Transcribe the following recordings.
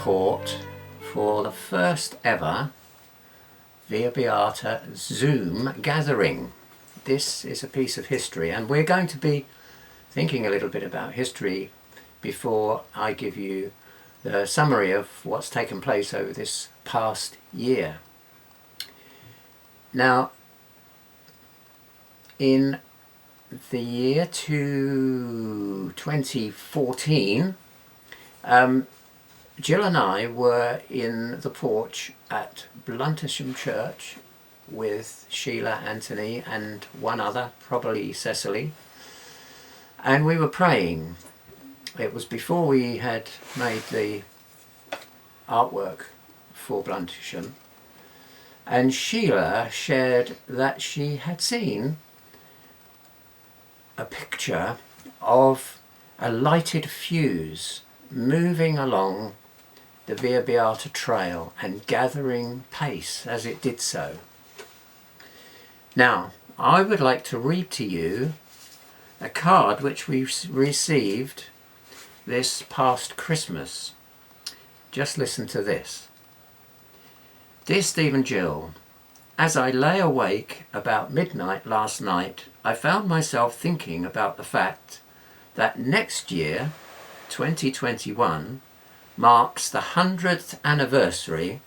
report for the first ever Via Beata Zoom gathering. This is a piece of history, and we're going to be thinking a little bit about history before I give you the summary of what's taken place over this past year. Now, in the year 2014, Jill and I were in the porch at Bluntisham Church with Sheila, Anthony and one other, probably Cecily, and we were praying. It was before we had made the artwork for Bluntisham, and Sheila shared that she had seen a picture of a lighted fuse moving along the Via Beata trail and gathering pace as it did so. Now, I would like to read to you a card which we received this past Christmas. Just listen to this. Dear Steve and Jill, as I lay awake about midnight last night, I found myself thinking about the fact that next year, 2021, marks the 100th anniversary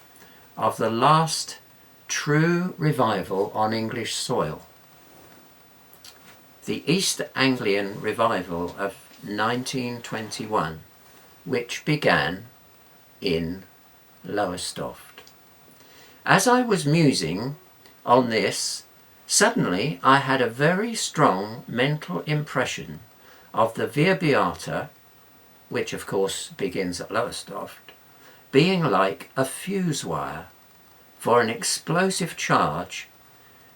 of the last true revival on English soil. The East Anglian revival of 1921, which began in Lowestoft. As I was musing on this, suddenly I had a very strong mental impression of the Via Beata, which of course begins at Lowestoft, being like a fuse wire for an explosive charge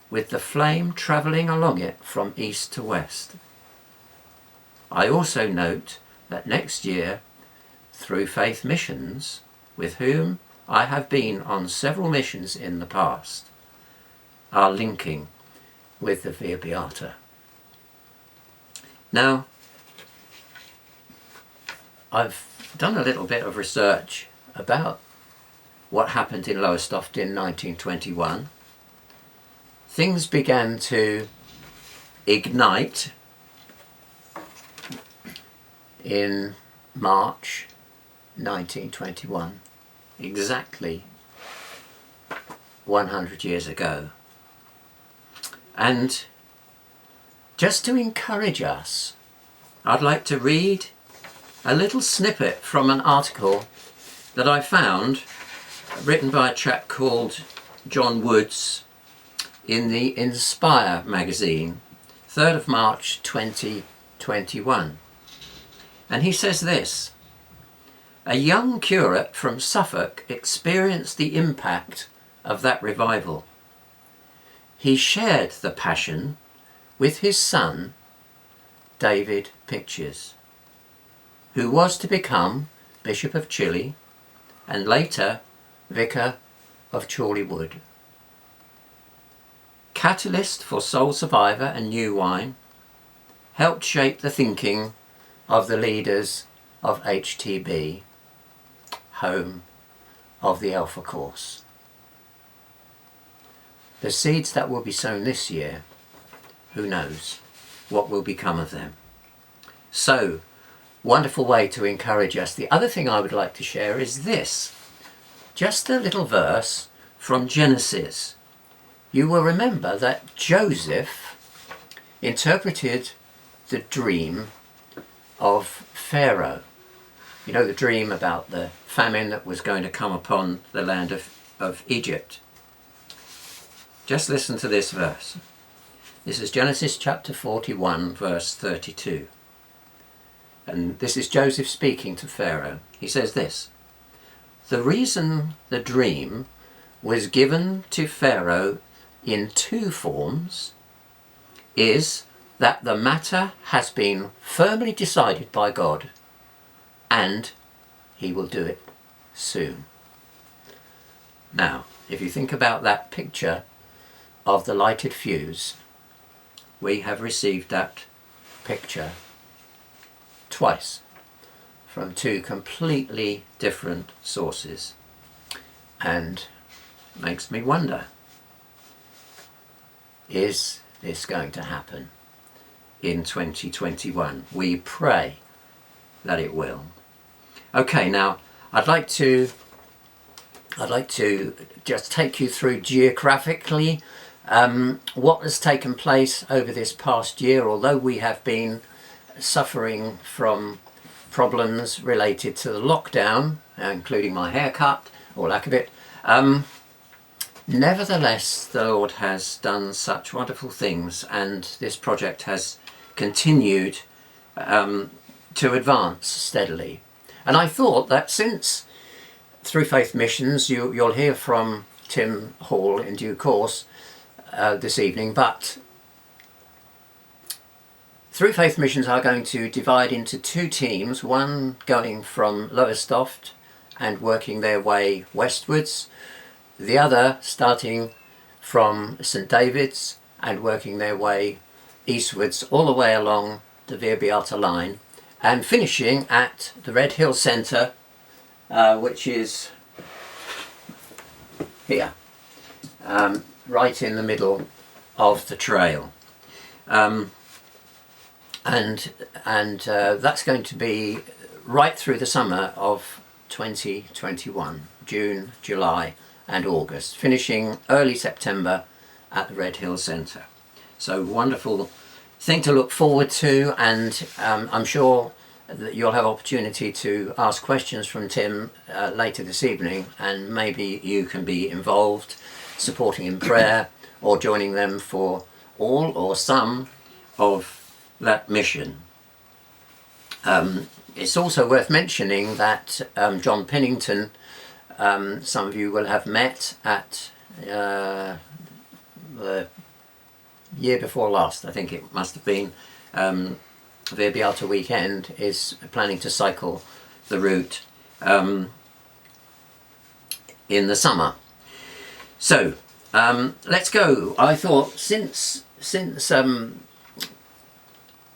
with the flame travelling along it from east to west. I also note that next year, through Faith Missions, with whom I have been on several missions in the past, are linking with the Via Beata. Now, I've done a little bit of research about what happened in Lowestoft in 1921. Things began to ignite in March 1921, exactly 100 years ago. And just to encourage us, I'd like to read a little snippet from an article that I found written by a chap called John Woods in the Inspire magazine, 3rd of March 2021. And he says this: a young curate from Suffolk experienced the impact of that revival. He shared the passion with his son, David Pictures, who was to become Bishop of Chile and later Vicar of Chorley Wood. Catalyst for Soul Survivor and New Wine, helped shape the thinking of the leaders of HTB, home of the Alpha Course. The seeds that will be sown this year, who knows what will become of them. So, wonderful way to encourage us. The other thing I would like to share is this. Just a little verse from Genesis. You will remember that Joseph interpreted the dream of Pharaoh. You know, the dream about the famine that was going to come upon the land of Egypt. Just listen to this verse. This is Genesis chapter 41, verse 32. And this is Joseph speaking to Pharaoh. He says this: the reason the dream was given to Pharaoh in two forms is that the matter has been firmly decided by God, and he will do it soon. Now, if you think about that picture of the lighted fuse, we have received that picture twice from two completely different sources, and makes me wonder, is this going to happen in 2021? We pray that it will. Okay, now I'd like to just take you through geographically what has taken place over this past year. Although we have been suffering from problems related to the lockdown, including my haircut or lack of it, nevertheless the Lord has done such wonderful things, and this project has continued to advance steadily. And I thought that since Through Faith Missions, you'll hear from Tim Hall in due course this evening, but Through Faith Missions are going to divide into two teams, one going from Lowestoft and working their way westwards, the other starting from St David's and working their way eastwards all the way along the Via Beata line, and finishing at the Red Hill Centre, which is here, right in the middle of the trail. And that's going to be right through the summer of 2021, June, July and August, finishing early September at the Red Hill Centre. So wonderful thing to look forward to, and I'm sure that you'll have opportunity to ask questions from Tim later this evening, and maybe you can be involved, supporting in prayer or joining them for all or some of that mission. It's also worth mentioning that John Pennington, some of you will have met at the year before last, I think it must have been, Via Beata weekend, is planning to cycle the route in the summer. So let's go. I thought since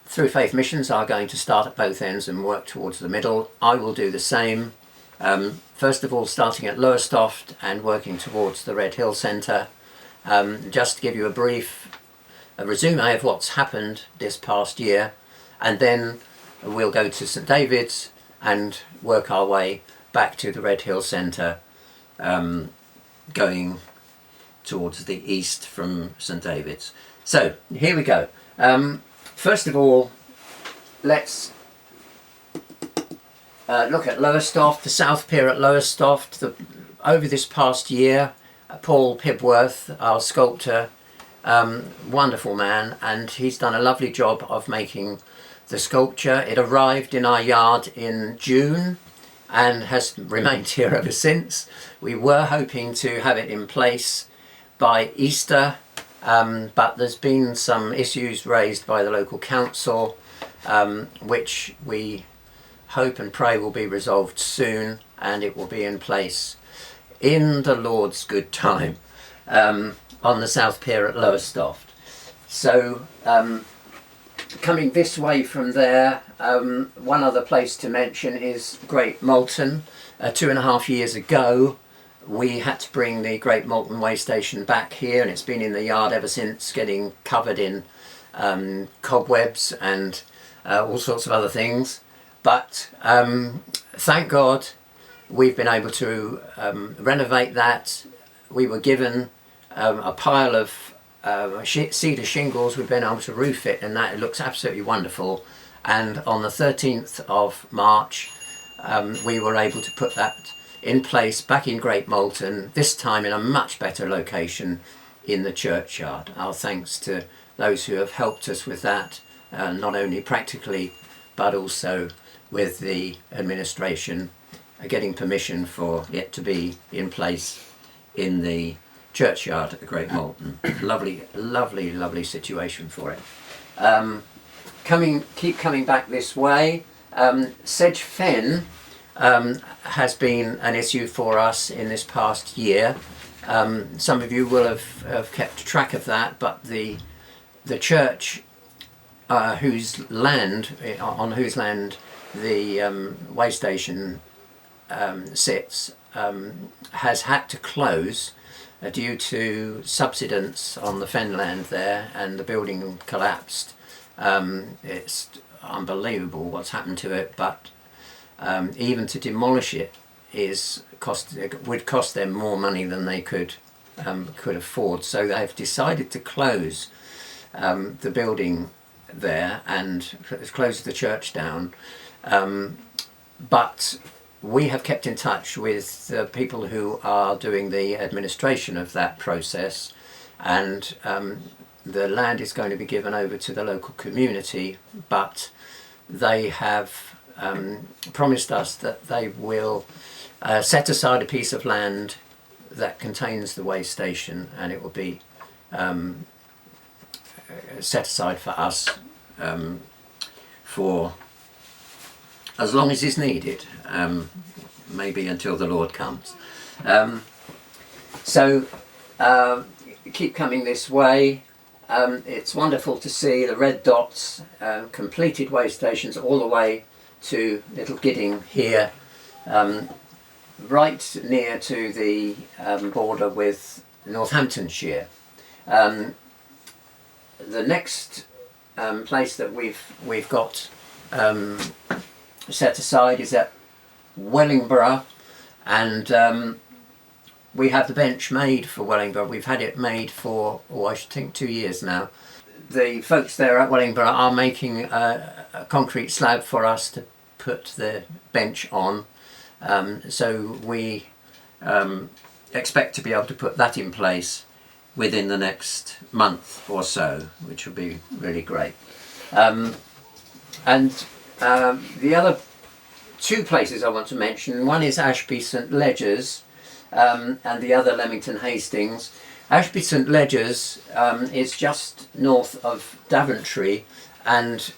Through Faith Missions are going to start at both ends and work towards the middle, I will do the same. First of all, starting at Lowestoft and working towards the Red Hill Centre. Just to give you a brief resume of what's happened this past year, and then we'll go to St David's and work our way back to the Red Hill Centre, going towards the east from St David's. So here we go. First of all, let's look at Lowestoft, the South Pier at Lowestoft. Over this past year, Paul Pibworth, our sculptor, wonderful man, and he's done a lovely job of making the sculpture. It arrived in our yard in June and has remained here ever since. We were hoping to have it in place by Easter, but there's been some issues raised by the local council, which we hope and pray will be resolved soon, and it will be in place in the Lord's good time, on the South Pier at Lowestoft. So coming this way from there, one other place to mention is Great Malton. 2.5 years ago we had to bring the Great Malton Way Station back here, and it's been in the yard ever since, getting covered in cobwebs and all sorts of other things. But thank God we've been able to renovate that. We were given a pile of cedar shingles. We've been able to roof it, and that it looks absolutely wonderful. And on the 13th of March we were able to put that in place back in Great Malton, this time in a much better location in the churchyard. Our thanks to those who have helped us with that, not only practically but also with the administration, getting permission for it to be in place in the churchyard at Great Malton. Lovely, lovely, lovely situation for it. Keep coming back this way. Sedge Fen has been an issue for us in this past year. Some of you will have kept track of that, but the church on whose land the way station sits has had to close due to subsidence on the fenland there, and the building collapsed. It's unbelievable what's happened to it, but even to demolish it would cost them more money than they could afford. So they've decided to close the building there and close the church down. But we have kept in touch with the people who are doing the administration of that process, and the land is going to be given over to the local community, but they have promised us that they will set aside a piece of land that contains the way station, and it will be set aside for us for as long as is needed, maybe until the Lord comes. So keep coming this way. It's wonderful to see the red dots, completed way stations all the way to Little Gidding here, right near to the border with Northamptonshire. The next place that we've got set aside is at Wellingborough, and we have the bench made for Wellingborough. We've had it made for, I should think, 2 years now. The folks there at Wellingborough are making a concrete slab for us to put the bench on. So we expect to be able to put that in place within the next month or so, which will be really great. And the other two places I want to mention, one is Ashby St Ledgers, and the other Leamington Hastings. Ashby St Ledgers is just north of Daventry, and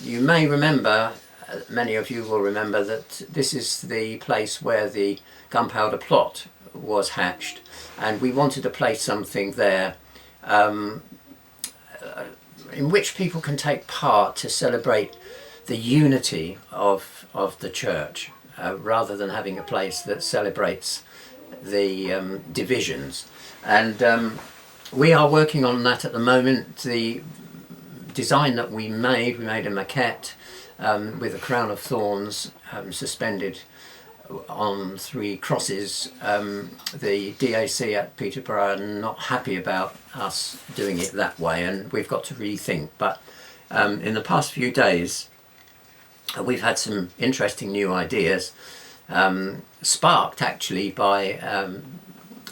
you may remember, many of you will remember, that this is the place where the gunpowder plot was hatched, and we wanted to place something there in which people can take part to celebrate the unity of the church, rather than having a place that celebrates the divisions. And we are working on that at the moment. The design that we made a maquette with a crown of thorns suspended on 3 crosses. The DAC at Peterborough are not happy about us doing it that way, and we've got to rethink. But in the past few days we've had some interesting new ideas, sparked actually by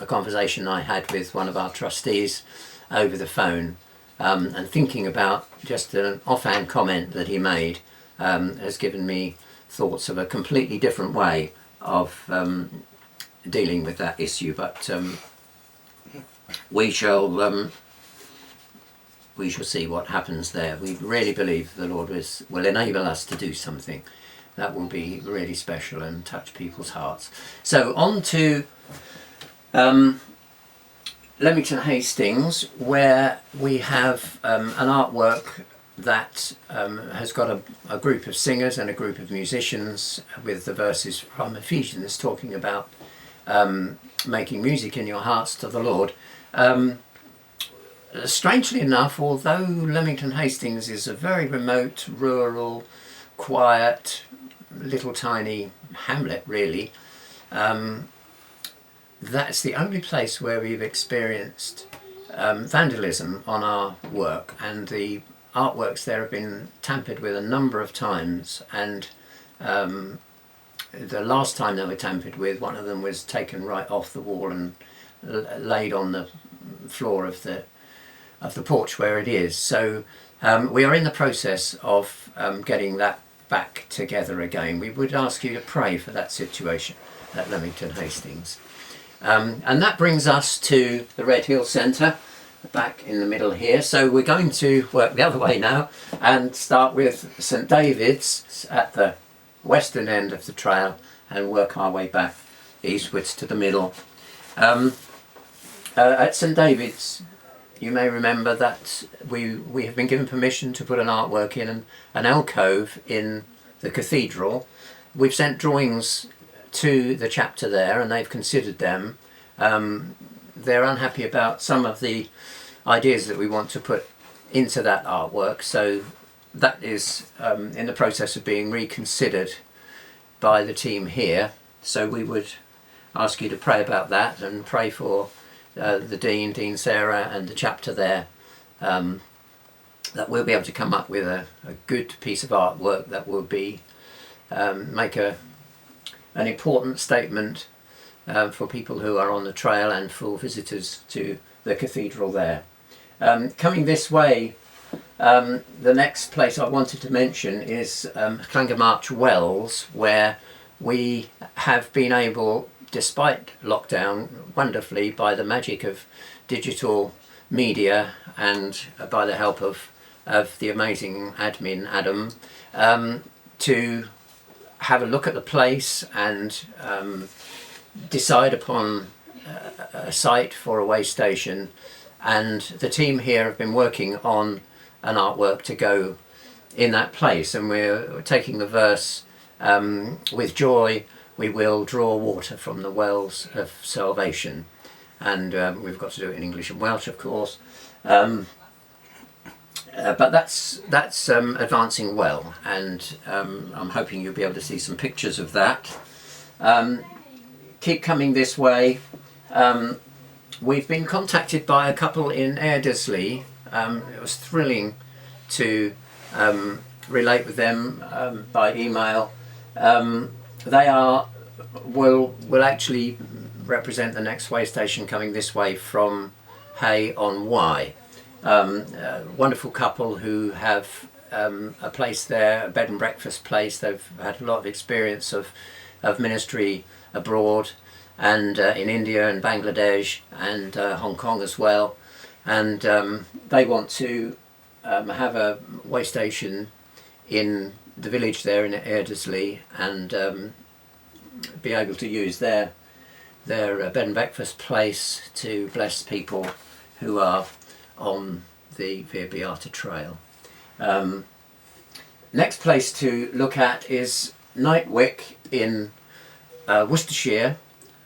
a conversation I had with one of our trustees over the phone, and thinking about just an offhand comment that he made has given me thoughts of a completely different way of dealing with that issue. But we shall see what happens there. We really believe the Lord will enable us to do something that will be really special and touch people's hearts. So on to Leamington Hastings, where we have an artwork that has got a group of singers and a group of musicians with the verses from Ephesians talking about making music in your hearts to the Lord. Strangely enough, although Leamington Hastings is a very remote, rural, quiet, little tiny hamlet really, that's the only place where we've experienced vandalism on our work, and the artworks there have been tampered with a number of times, and the last time they were tampered with, one of them was taken right off the wall and laid on the floor of the porch where it is. So we are in the process of getting that back together again. We would ask you to pray for that situation at Leamington Hastings. And that brings us to the Red Hill Centre, back in the middle here. So we're going to work the other way now and start with St David's at the western end of the trail and work our way back eastwards to the middle. At St David's, you may remember that we have been given permission to put an artwork in an alcove in the cathedral. We've sent drawings to the chapter there, and they've considered them. They're unhappy about some of the ideas that we want to put into that artwork, so that is in the process of being reconsidered by the team here. So we would ask you to pray about that, and pray for the Dean Sarah, and the chapter there, that we'll be able to come up with a good piece of artwork that will be make an important statement for people who are on the trail and for visitors to the cathedral there. Coming this way, the next place I wanted to mention is Llangamarch Wells, where we have been able, despite lockdown, wonderfully, by the magic of digital media and by the help of the amazing admin Adam, to have a look at the place and decide upon a site for a way station. And the team here have been working on an artwork to go in that place, and we're taking the verse, with joy we will draw water from the wells of salvation, and we've got to do it in English and Welsh, of course, but that's advancing well, and I'm hoping you'll be able to see some pictures of that. Keep coming this way. We've been contacted by a couple in Airdesley. It was thrilling to relate with them by email. They will actually represent the next way station coming this way from Hay on Wye. A wonderful couple who have a place there, a bed and breakfast place. They've had a lot of experience of ministry abroad, and in India and Bangladesh and Hong Kong as well, and they want to have a way station in the village there in Airdesley, and be able to use their bed and breakfast place to bless people who are on the Via Beata trail. Next place to look at is Nightwick in Worcestershire,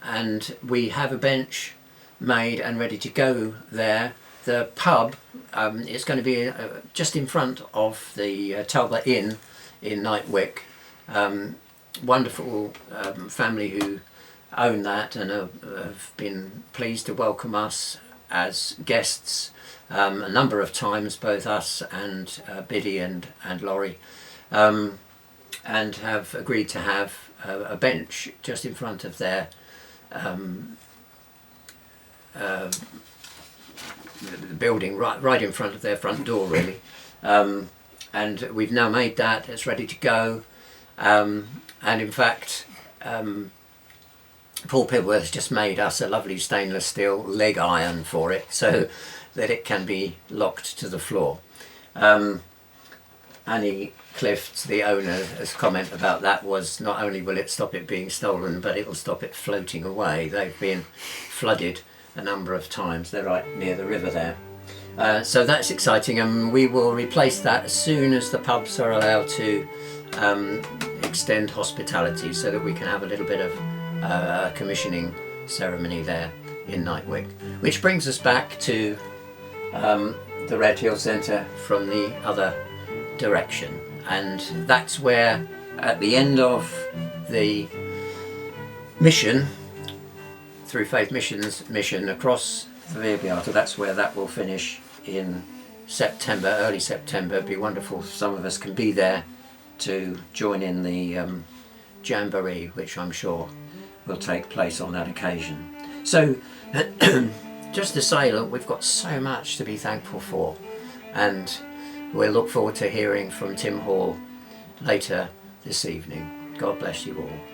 and we have a bench made and ready to go there. The pub is going to be just in front of the Talbot Inn in Nightwick. Wonderful family who own that and have been pleased to welcome us as guests a number of times, both us and Biddy and Laurie, and have agreed to have a bench just in front of their the building, right in front of their front door, really. And we've now made that. It's ready to go. And in fact, Paul Pibworth has just made us a lovely stainless steel leg iron for it, so that it can be locked to the floor. Annie Clift, the owner, his comment about that was, not only will it stop it being stolen, but it will stop it floating away. They've been flooded a number of times. They're right near the river there. So that's exciting, and we will replace that as soon as the pubs are allowed to extend hospitality, so that we can have a little bit of commissioning ceremony there in Nightwick. Which brings us back to the Red Hill Centre from the other direction, and that's where, at the end of the mission, through Faith Mission's mission across the Via Beata, that's where that will finish in September, early September. It'd be wonderful if some of us can be there to join in the jamboree, which I'm sure will take place on that occasion. So just to say, look, we've got so much to be thankful for, and we'll look forward to hearing from Tim Hall later this evening. God bless you all.